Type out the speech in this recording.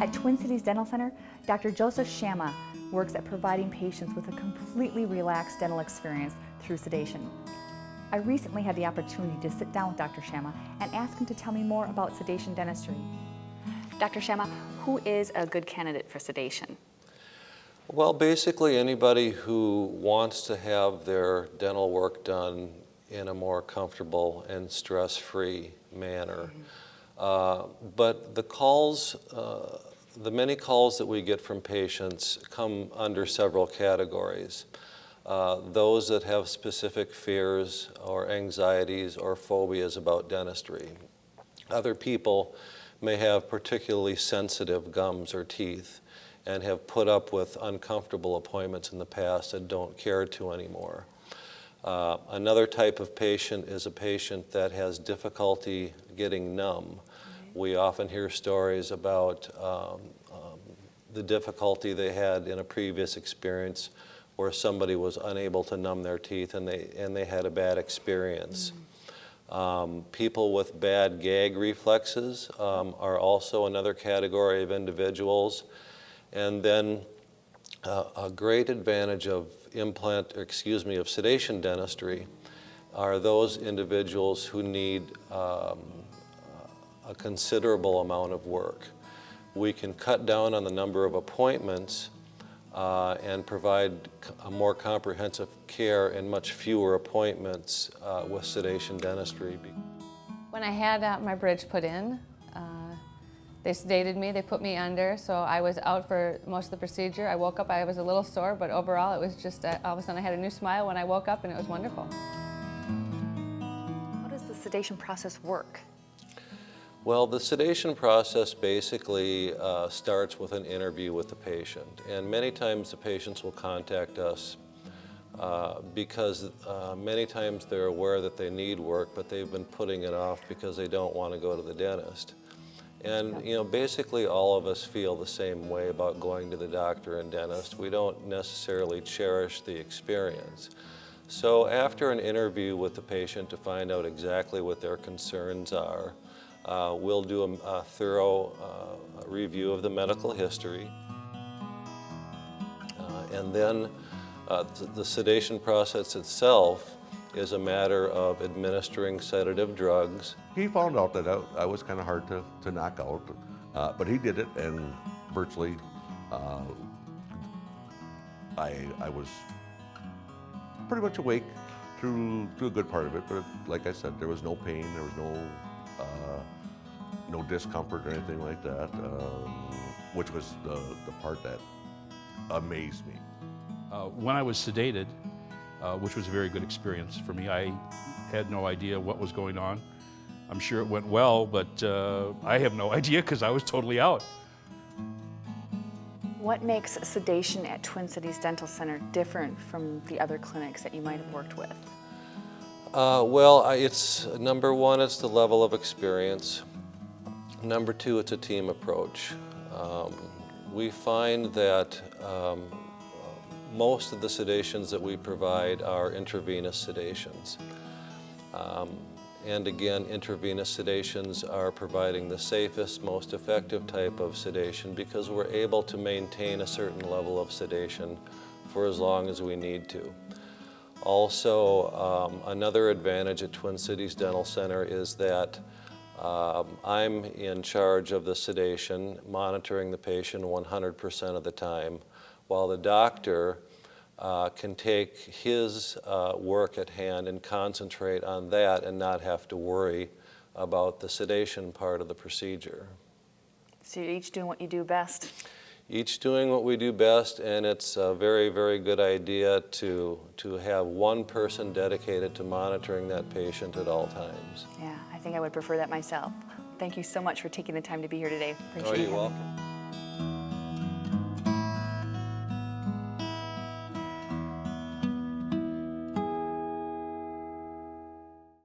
At Twin Cities Dental Center, Dr. Joseph Shama works at providing patients with a completely relaxed dental experience through sedation. I recently had the opportunity to sit down with Dr. Shama and ask him to tell me more about sedation dentistry. Dr. Shama, who is a good candidate for sedation? Well, basically anybody who wants to have their dental work done in a more comfortable and stress-free manner. But the many calls that we get from patients come under several categories. Those that have specific fears or anxieties or phobias about dentistry. Other people may have particularly sensitive gums or teeth and have put up with uncomfortable appointments in the past and don't care to anymore. Another type of patient is a patient that has difficulty getting numb. We often hear stories about the difficulty they had in a previous experience where somebody was unable to numb their teeth and they had a bad experience. People with bad gag reflexes are also another category of individuals. And then a great advantage of sedation dentistry are those individuals who need a considerable amount of work. We can cut down on the number of appointments and provide a more comprehensive care and much fewer appointments with sedation dentistry. When I had my bridge put in, they sedated me, they put me under, so I was out for most of the procedure. I woke up, I was a little sore, but overall it was just, all of a sudden I had a new smile when I woke up and it was wonderful. How does the sedation process work? Well, the sedation process basically starts with an interview with the patient. And many times the patients will contact us because many times they're aware that they need work, but they've been putting it off because they don't want to go to the dentist. And basically all of us feel the same way about going to the doctor and dentist. We don't necessarily cherish the experience. So after an interview with the patient to find out exactly what their concerns are, we'll do a thorough review of the medical history. And then the sedation process itself is a matter of administering sedative drugs. He found out that I was kind of hard to knock out, but he did it, and virtually I was pretty much awake through a good part of it, but like I said, there was no pain, there was no discomfort or anything like that, which was the part that amazed me. When I was sedated, which was a very good experience for me, I had no idea what was going on. I'm sure it went well, but I have no idea because I was totally out. What makes sedation at Twin Cities Dental Center different from the other clinics that you might have worked with? Well, it's number one, it's the level of experience. Number two, it's a team approach. We find that most of the sedations that we provide are intravenous sedations. And again, intravenous sedations are providing the safest, most effective type of sedation because we're able to maintain a certain level of sedation for as long as we need to. Also, another advantage at Twin Cities Dental Center is that I'm in charge of the sedation, monitoring the patient 100% of the time, while the doctor can take his work at hand and concentrate on that and not have to worry about the sedation part of the procedure. So you're each doing what you do best. Each doing what we do best, and it's a very, very good idea to have one person dedicated to monitoring that patient at all times. Yeah, I think I would prefer that myself. Thank you so much for taking the time to be here today. Appreciate it. Oh, you're welcome.